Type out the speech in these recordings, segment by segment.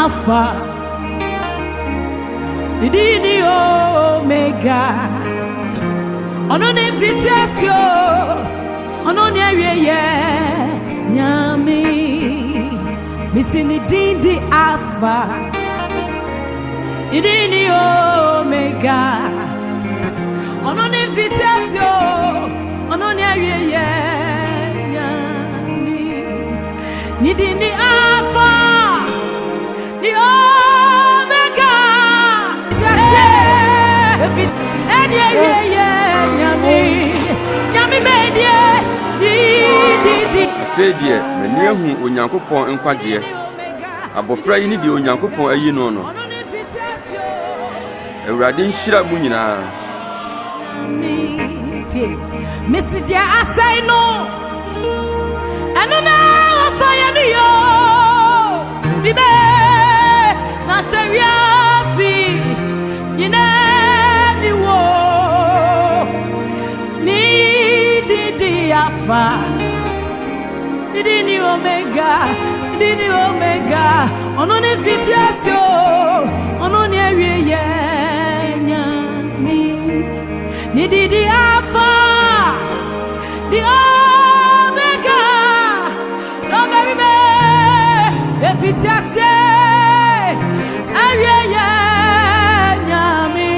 Alpha, the Omega. Onone fitiasio, onone awieye, nyami. Misini di Alpha, the Omega. Onone fitiasio, onone awieye, nyami. Nidini Alpha, the Omega. Fedie, many who Unyankopon and Quadia. Abofra in the Unyankopon a yinono. A radin shiramunina. Missy, dear, I say no. And now fire the yo. Bibe, Nashariasi, you know, need the Alpha. Didn't Omega, didn't Omega, on only fitiasio, on only area, me, needed the Alpha, the Omega, no baby, if it's just area, me,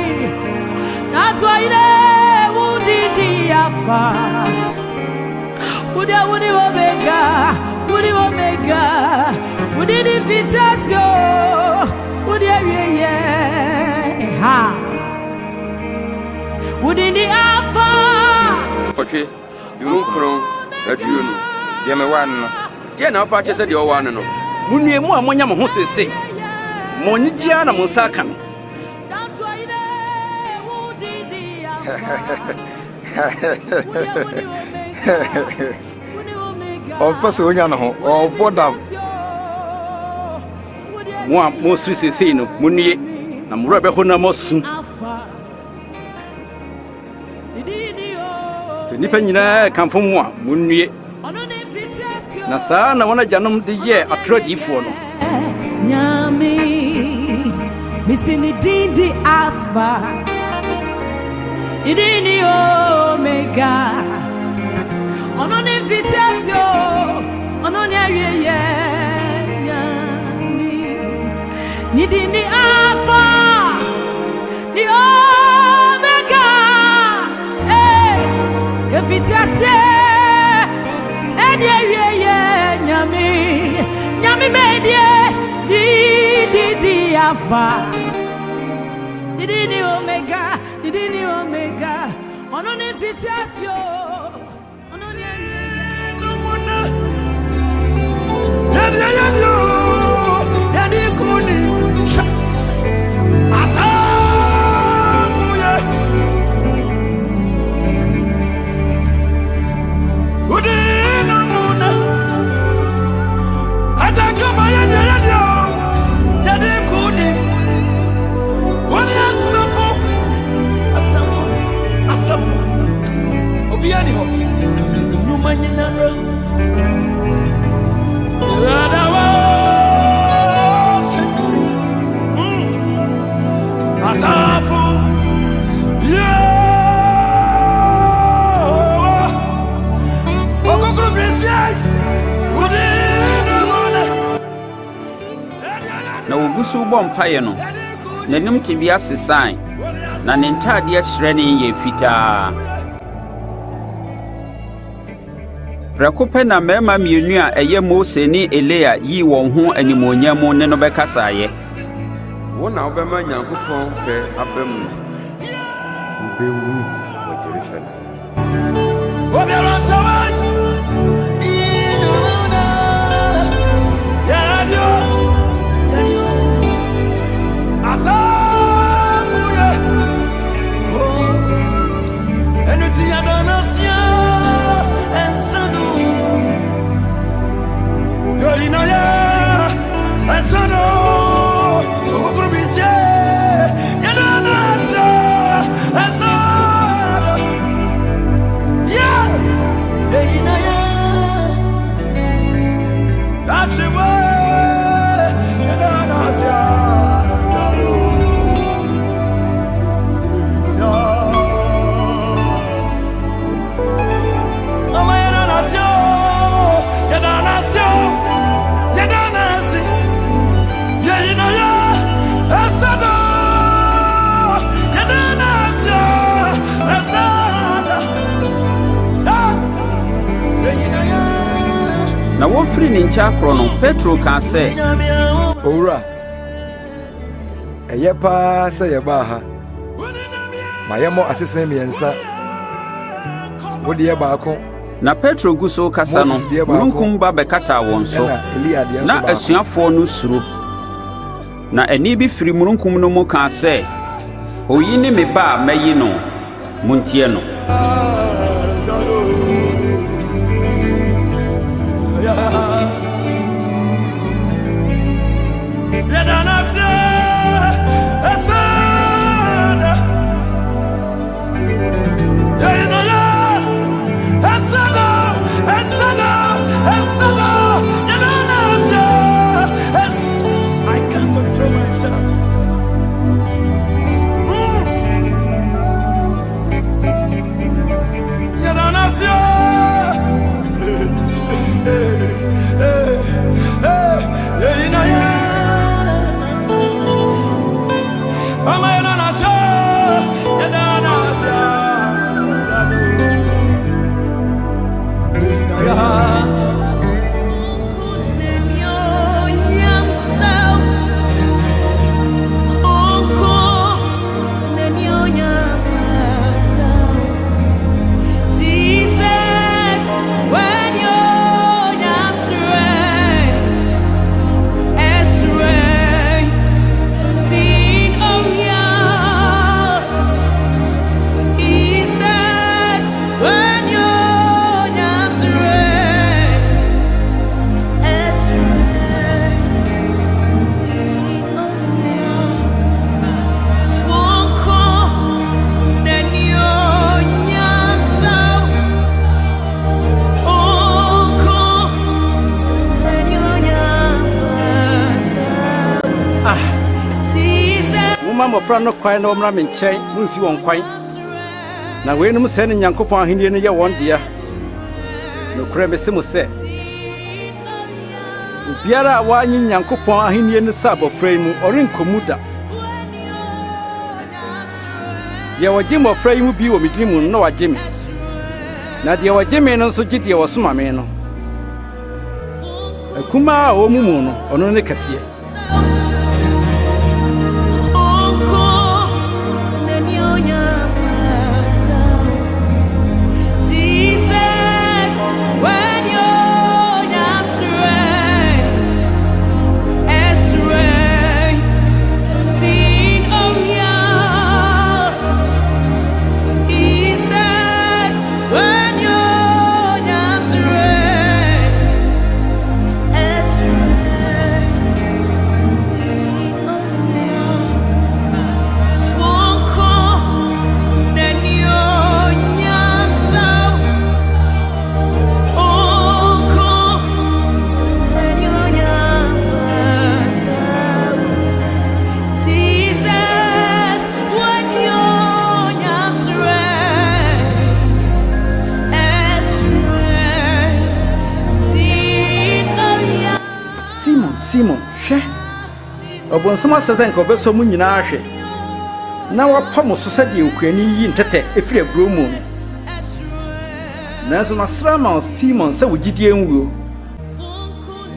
that's why they would the Alpha. Would Omega, would Omega, would it fit us? Would ha? Would in the Alpha? Okay, you won't crown that you know. Dear one, dear now, patches at your one. No, Munye mo amonya mo ho sese. Mo nyigia na mo nsaka no. That's why they would the Oh, Passonia, oh, Bodam. Mo mo sese no, munye na mo rebe ho na mo su. Se nipa nyina kamfo mo a munye. Na saa na wona janom de ye atrodifo no. Nyami, misini di Alpha, idini Omega. Onone fitiasio, onone awieye, nyami. Nidini Alpha, the Omega. Hey, ye fitiasie, edi awieye, nyami. Nyami medie, di Alpha, didini Omega, onone fitiasio. Na wogusu bom paye no nanim tibia sesan na ne ntade asrene ye fitaa Rakope na mema mienu a eye Mose ni Elia yi won ho animonyam ne no bekasaye wona obema Nyankopon fe abam bewu wajerefa Obiara sawan wɔfiri ne nkyɛn korɔ no Petro kaa sɛ owura ɛyɛ paa sɛ yɛbaa ha ma yɛmmɔ asese mmiɛnsa wodeɛ baako na Petro gu so kasa no mununkum ba bɛkataa wɔn so na asuafoɔ no suro na ɛni bi firi mununkum no mu kaa sɛ oyi ne me ba a mɛyi no montie no mmɔfra no kwan na wɔmmra me nkyɛn munsi wɔn kwan na weinom sɛ ne Nyankopɔn ahenni no yɛ wɔn dea nokorɛ mese mo sɛ obiara a wɔanye Nyankopɔn ahenni no sɛ abɔfra yi mu ɔrenkɔmu da deɛ wɔgye mmɔfra yi mu bi wɔ me din mu no na wɔagye me na deɛ wɔgye me no nso gye deɛ wɔsoma me no akumaa a ɔwɔ mu no ɔno ne kɛseɛ Simon, hwɛ ɔbɔnsɛm asɛ sɛ nka ɔbɛsɔ mu nyinaa hwɛ na wapɔ mo so sɛdeɛ okuani yi ntɛtɛ ɛfiri aburo mu no nanso masra ma Simon sɛ wo gyidie nwuo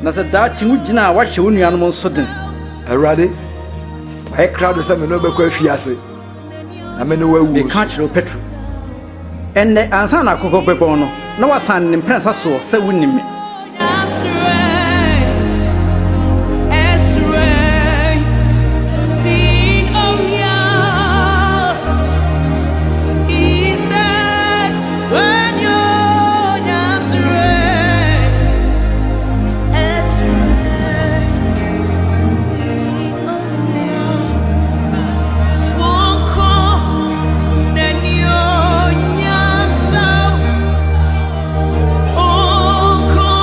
na sɛ daakye wo gyina a wahyɛ wo nuanom nso den Awurade wayɛ krado sɛ me ne wobɛkɔ afiase na me ne wawu meka kyerɛ wo Petro ɛnnɛ ansa na akokɔ bɛbɔn no na wasan ne mprɛnsa soɔ sɛ wonnim me Oh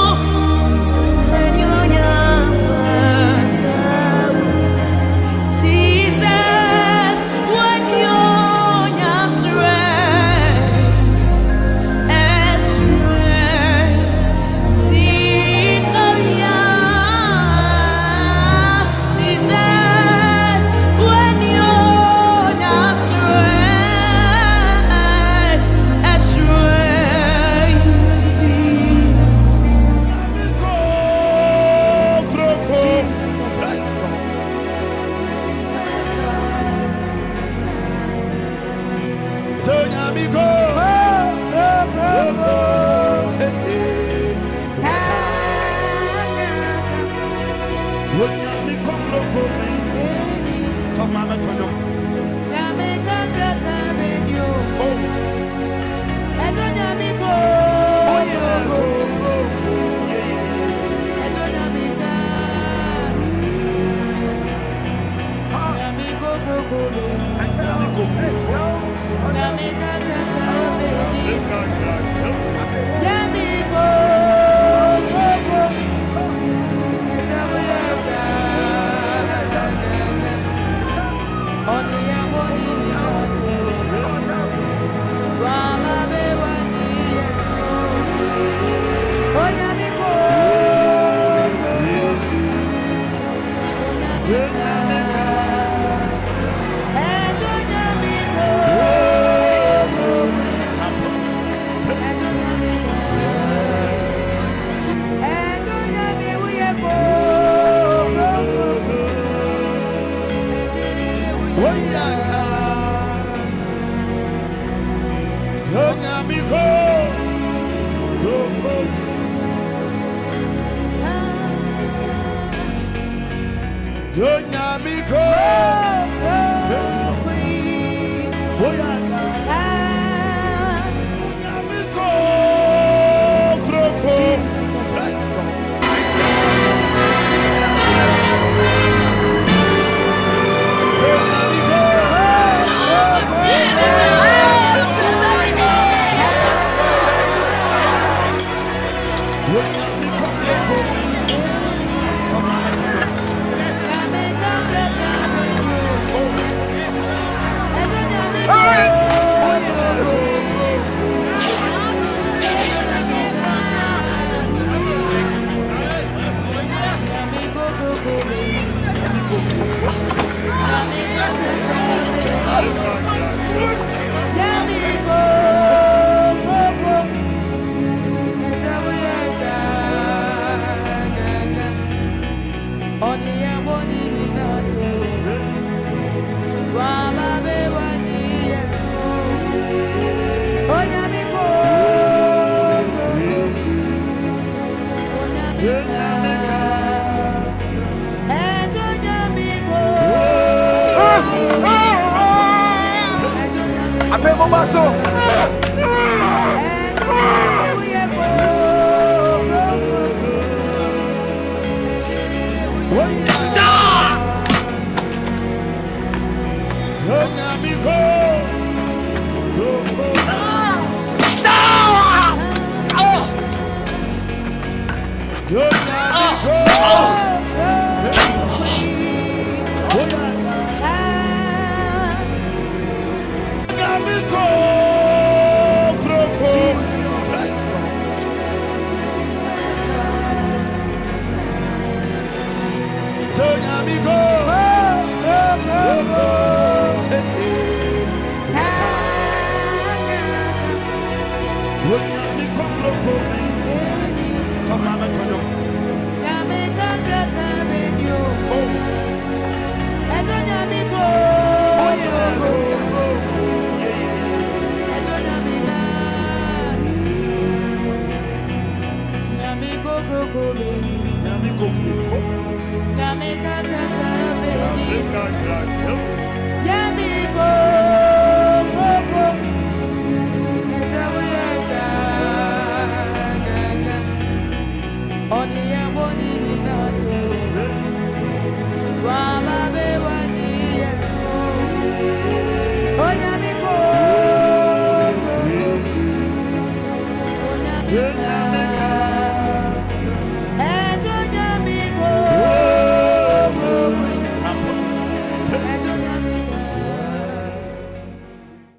Nyami go,